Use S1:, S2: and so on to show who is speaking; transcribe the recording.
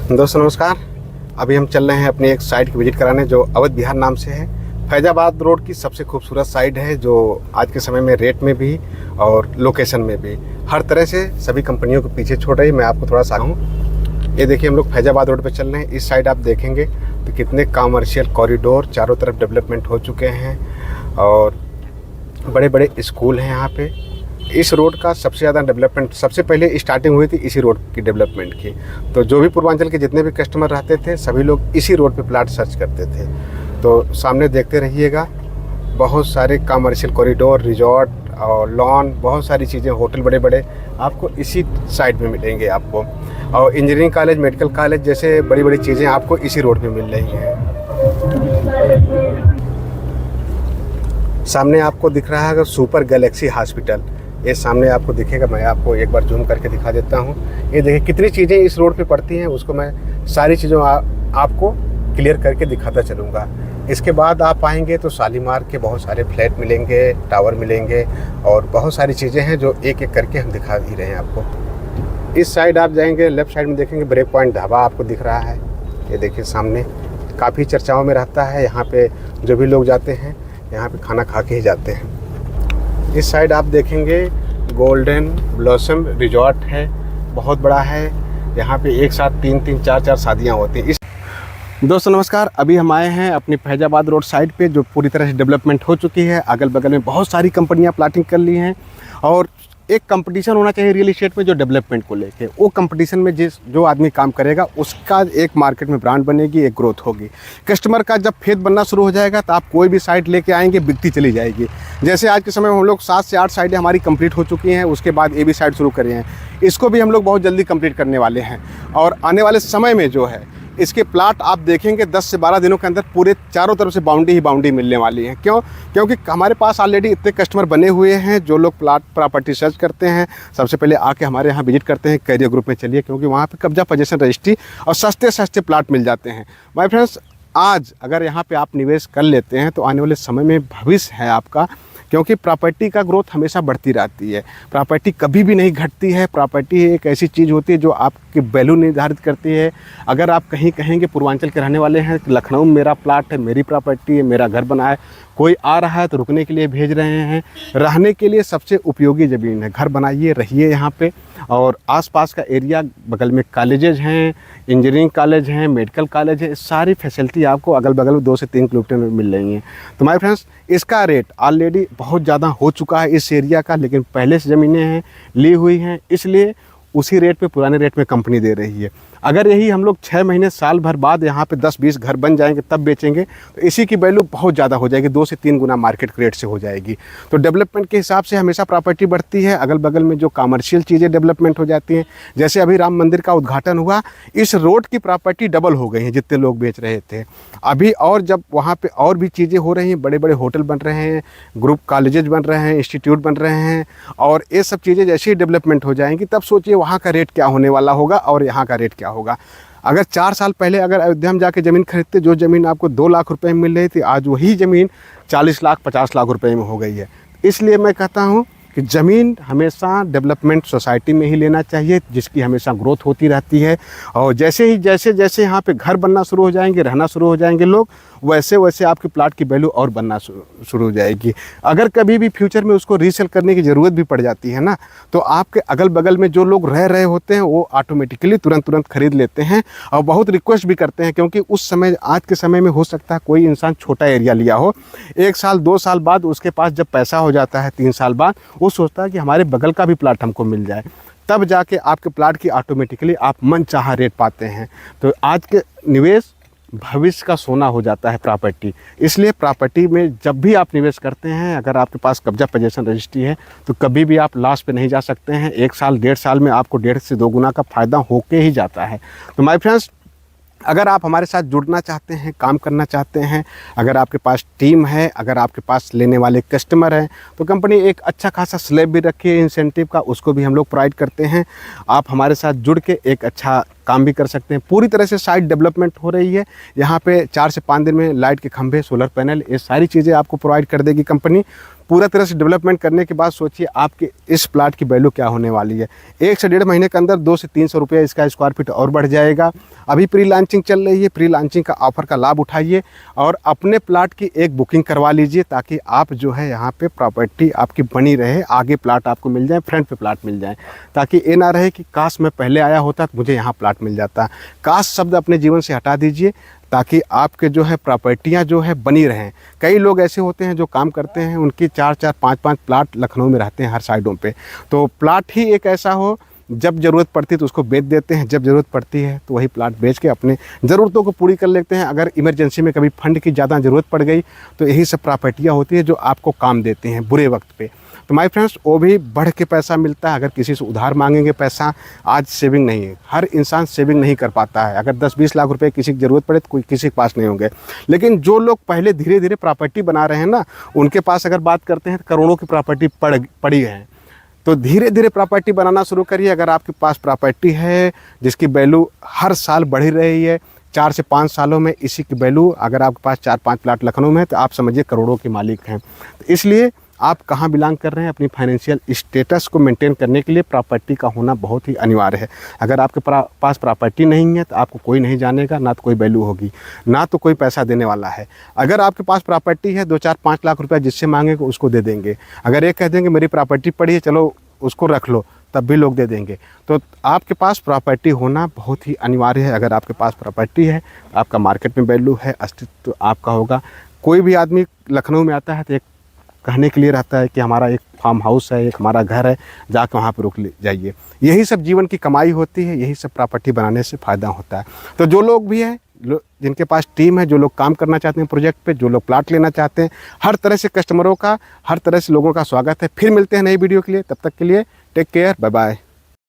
S1: दोस्तों नमस्कार। अभी हम चल रहे हैं अपनी एक साइट की विजिट कराने जो अवध बिहार नाम से है। फैजाबाद रोड की सबसे खूबसूरत साइट है जो आज के समय में रेट में भी और लोकेशन में भी हर तरह से सभी कंपनियों को पीछे छोड़ रही है। मैं आपको थोड़ा सा हूँ, ये देखिए हम लोग फैजाबाद रोड पे चल रहे हैं। इस साइड आप देखेंगे तो कितने कमर्शियल कॉरिडोर चारों तरफ डेवलपमेंट हो चुके हैं और बड़े बड़े स्कूल हैं यहाँ पे। इस रोड का सबसे ज़्यादा डेवलपमेंट सबसे पहले स्टार्टिंग हुई थी इसी रोड की डेवलपमेंट की। तो जो भी पूर्वांचल के जितने भी कस्टमर रहते थे सभी लोग इसी रोड पे प्लाट सर्च करते थे। तो सामने देखते रहिएगा, बहुत सारे कमर्शियल कॉरिडोर, रिजॉर्ट और लॉन, बहुत सारी चीज़ें, होटल बड़े बड़े आपको इसी साइड में मिलेंगे आपको। और इंजीनियरिंग कॉलेज, मेडिकल कॉलेज जैसे बड़ी बड़ी चीज़ें आपको इसी रोड पर मिल रही हैं। सामने आपको दिख रहा है अगर सुपर गैलेक्सी हॉस्पिटल, ये सामने आपको दिखेगा। मैं आपको एक बार जूम करके दिखा देता हूँ। ये देखिए कितनी चीज़ें इस रोड पे पड़ती हैं, उसको मैं सारी चीज़ों आपको क्लियर करके दिखाता चलूँगा। इसके बाद आप आएंगे तो शालीमार के बहुत सारे फ्लैट मिलेंगे, टावर मिलेंगे और बहुत सारी चीज़ें हैं जो एक एक करके हम दिखा ही रहे हैं आपको। इस साइड आप जाएंगे, लेफ़्ट साइड में देखेंगे ब्रेक पॉइंट ढाबा आपको दिख रहा है। ये देखिए सामने काफ़ी चर्चाओं में रहता है। यहाँ पर जो भी लोग जाते हैं यहाँ पर खाना खा के ही जाते हैं। इस साइड आप देखेंगे गोल्डन ब्लॉसम रिजॉर्ट है, बहुत बड़ा है। यहाँ पे एक साथ 3-3, 4-4 शादियाँ होती हैं। दोस्तों नमस्कार, अभी हम आए हैं अपनी फैजाबाद रोड साइड पे जो पूरी तरह से डेवलपमेंट हो चुकी है। अगल बगल में बहुत सारी कंपनियाँ प्लाटिंग कर ली हैं और एक कंपटीशन होना चाहिए रियल इस्टेट में जो डेवलपमेंट को लेके। वो कंपटीशन में जो आदमी काम करेगा उसका एक मार्केट में ब्रांड बनेगी, एक ग्रोथ होगी। कस्टमर का जब फेथ बनना शुरू हो जाएगा तो आप कोई भी साइट लेके आएंगे, बिकती चली जाएगी। जैसे आज के समय में हम लोग 7 से 8 साइटें हमारी कंप्लीट हो चुकी हैं। उसके बाद ये भी साइट शुरू करे हैं, इसको भी हम लोग बहुत जल्दी कंप्लीट करने वाले हैं। और आने वाले समय में जो है इसके प्लाट आप देखेंगे 10 से 12 दिनों के अंदर पूरे चारों तरफ से बाउंड्री ही बाउंड्री मिलने वाली है। क्यों? क्योंकि हमारे पास ऑलरेडी इतने कस्टमर बने हुए हैं जो लोग प्लाट प्रॉपर्टी सर्च करते हैं, सबसे पहले आके हमारे यहाँ विजिट करते हैं। कैरियर ग्रुप में चलिए, क्योंकि वहाँ पे कब्जा पोजीशन रजिस्ट्री और सस्ते सस्ते प्लाट मिल जाते हैं। माय फ्रेंड्स, आज अगर यहाँ पे आप निवेश कर लेते हैं तो आने वाले समय में भविष्य है आपका, क्योंकि प्रॉपर्टी का ग्रोथ हमेशा बढ़ती रहती है। प्रॉपर्टी कभी भी नहीं घटती है। प्रॉपर्टी एक ऐसी चीज़ होती है जो आपकी वैल्यू निर्धारित करती है। अगर आप कहीं कहेंगे पूर्वांचल के रहने वाले हैं, लखनऊ में मेरा प्लाट है, मेरी प्रॉपर्टी है, मेरा घर बना है, कोई आ रहा है तो रुकने के लिए भेज रहे हैं, रहने के लिए सबसे उपयोगी ज़मीन है। घर बनाइए, रहिए यहाँ पे। और आसपास का एरिया, बगल में कॉलेजेस हैं, इंजीनियरिंग कॉलेज हैं, मेडिकल कॉलेज है, सारी फैसिलिटी आपको अगल बगल में 2 से 3 किलोमीटर में मिल रही हैं। तो माय फ्रेंड्स, इसका रेट ऑलरेडी बहुत ज़्यादा हो चुका है इस एरिया का, लेकिन पहले से ज़मीनें हैं ली हुई हैं, इसलिए उसी रेट पे, पुराने रेट में कंपनी दे रही है। अगर यही हम लोग 6 महीने साल भर बाद यहाँ पे 10-20 घर बन जाएंगे तब बेचेंगे तो इसी की वैल्यू बहुत ज़्यादा हो जाएगी, 2 से 3 गुना मार्केट रेट से हो जाएगी। तो डेवलपमेंट के हिसाब से हमेशा प्रॉपर्टी बढ़ती है। अगल बगल में जो कमर्शियल चीज़ें डेवलपमेंट हो जाती हैं, जैसे अभी राम मंदिर का उद्घाटन हुआ, इस रोड की प्रॉपर्टी डबल हो गई है जितने लोग बेच रहे थे अभी। और जब वहाँ पर और भी चीज़ें हो रही हैं, बड़े बड़े होटल बन रहे हैं, ग्रुप कॉलेजेस बन रहे हैं, इंस्टीट्यूट बन रहे हैं, और ये सब चीज़ें जैसे ही डेवलपमेंट हो जाएंगी तब सोचिए वहाँ का रेट क्या होने वाला होगा और यहाँ का रेट क्या होगा। अगर 4 साल पहले अगर अयोध्या में जाके ज़मीन खरीदते, जो ज़मीन आपको 2 लाख रुपए में मिल रही थी, आज वही ज़मीन 40 लाख 50 लाख रुपए में हो गई है। इसलिए मैं कहता हूँ कि ज़मीन हमेशा डेवलपमेंट सोसाइटी में ही लेना चाहिए, जिसकी हमेशा ग्रोथ होती रहती है। और जैसे जैसे यहाँ पे घर बनना शुरू हो जाएंगे, रहना शुरू हो जाएंगे लोग, वैसे वैसे आपके प्लाट की वैल्यू और बनना शुरू हो जाएगी। अगर कभी भी फ्यूचर में उसको रीसेल करने की ज़रूरत भी पड़ जाती है ना, तो आपके अगल बगल में जो लोग रह रहे होते हैं वो ऑटोमेटिकली तुरंत खरीद लेते हैं और बहुत रिक्वेस्ट भी करते हैं। क्योंकि उस समय, आज के समय में हो सकता है कोई इंसान छोटा एरिया लिया हो, 1 साल 2 साल बाद उसके पास जब पैसा हो जाता है, 3 साल बाद, वो सोचता है कि हमारे बगल का भी प्लाट हमको मिल जाए, तब जाके आपके प्लाट की ऑटोमेटिकली आप मनचाहा रेट पाते हैं। तो आज के निवेश भविष्य का सोना हो जाता है प्रॉपर्टी। इसलिए प्रॉपर्टी में जब भी आप निवेश करते हैं, अगर आपके पास कब्जा पोजीशन रजिस्ट्री है तो कभी भी आप लॉस पे नहीं जा सकते हैं। 1 साल 1.5 साल में आपको 1.5 से 2 गुना का फ़ायदा होके ही जाता है। तो माय फ्रेंड्स, अगर आप हमारे साथ जुड़ना चाहते हैं, काम करना चाहते हैं, अगर आपके पास टीम है, अगर आपके पास लेने वाले कस्टमर हैं, तो कंपनी एक अच्छा खासा स्लैब भी रखी है इंसेंटिव का, उसको भी हम लोग प्रोवाइड करते हैं। आप हमारे साथ जुड़ के एक अच्छा काम भी कर सकते हैं। पूरी तरह से साइट डेवलपमेंट हो रही है। यहाँ पे 4 से 5 दिन में लाइट के खंभे, सोलर पैनल, ये सारी चीज़ें आपको प्रोवाइड कर देगी कंपनी। पूरा तरह से डेवलपमेंट करने के बाद सोचिए आपके इस प्लाट की वैल्यू क्या होने वाली है। 1 से 1.5 महीने के अंदर 200 से 300 रुपये इसका स्क्वायर फीट और बढ़ जाएगा। अभी प्री लॉन्चिंग चल रही है, प्री लॉन्चिंग का ऑफर का लाभ उठाइए और अपने प्लाट की एक बुकिंग करवा लीजिए, ताकि आप जो है यहाँ पे प्रॉपर्टी आपकी बनी रहे, आगे प्लाट आपको मिल जाए, फ्रंट पे प्लाट मिल जाए, ताकि ये ना रहे कि काश मैं पहले आया होता तो मुझे यहाँ प्लाट मिल जाता। काश शब्द अपने जीवन से हटा दीजिए, ताकि आपके जो है प्रॉपर्टियाँ जो है बनी रहें। कई लोग ऐसे होते हैं जो काम करते हैं, उनकी 4-4, 5-5 प्लाट लखनऊ में रहते हैं हर साइडों पे। तो प्लाट ही एक ऐसा हो, जब ज़रूरत पड़ती है तो उसको बेच देते हैं, जब ज़रूरत पड़ती है तो वही प्लाट बेच के अपने ज़रूरतों को पूरी कर लेते हैं। अगर इमरजेंसी में कभी फंड की ज़्यादा ज़रूरत पड़ गई तो यही सब प्रॉपर्टियाँ होती है जो आपको काम देती हैं बुरे वक्त पे। तो माय फ्रेंड्स, वो भी बढ़ के पैसा मिलता है। अगर किसी से उधार मांगेंगे पैसा, आज सेविंग नहीं है, हर इंसान सेविंग नहीं कर पाता है। अगर 10-20 लाख रुपए किसी की ज़रूरत पड़े तो कोई किसी के पास नहीं होंगे। लेकिन जो लोग पहले धीरे धीरे प्रॉपर्टी बना रहे हैं ना, उनके पास अगर बात करते हैं तो करोड़ों की प्रॉपर्टी पड़ी है। तो धीरे धीरे प्रॉपर्टी बनाना शुरू करिए। अगर आपके पास प्रॉपर्टी है जिसकी वैल्यू हर साल बढ़ रही है, 4 से 5 सालों में इसी की वैल्यू, अगर आपके पास 4-5 प्लाट लखनऊ में है तो आप समझिए करोड़ों के मालिक हैं। तो इसलिए आप कहाँ बिलोंग कर रहे हैं, अपनी फाइनेंशियल स्टेटस को मेंटेन करने के लिए प्रॉपर्टी का होना बहुत ही अनिवार्य है। अगर आपके पास प्रॉपर्टी नहीं है तो आपको कोई नहीं जानेगा, ना तो कोई वैल्यू होगी, ना तो कोई पैसा देने वाला है। अगर आपके पास प्रॉपर्टी है, 2-4-5 लाख रुपया जिससे मांगेंगे उसको दे देंगे। अगर एक कह देंगे मेरी प्रॉपर्टी पड़ी है, चलो उसको रख लो, तब भी लोग दे देंगे। तो आपके पास प्रॉपर्टी होना बहुत ही अनिवार्य है। अगर आपके पास प्रॉपर्टी है, आपका मार्केट में वैल्यू है, अस्तित्व आपका होगा। कोई भी आदमी लखनऊ में आता है तो एक कहने के लिए रहता है कि हमारा एक फार्म हाउस है, एक हमारा घर है, जाकर वहाँ पर रुक जाइए। यही सब जीवन की कमाई होती है, यही सब प्रॉपर्टी बनाने से फ़ायदा होता है। तो जो लोग भी हैं, जिनके पास टीम है, जो लोग काम करना चाहते हैं प्रोजेक्ट पे, जो लोग प्लाट लेना चाहते हैं, हर तरह से कस्टमरों का, हर तरह से लोगों का स्वागत है। फिर मिलते हैं नई वीडियो के लिए, तब तक के लिए टेक केयर, बाय बाय।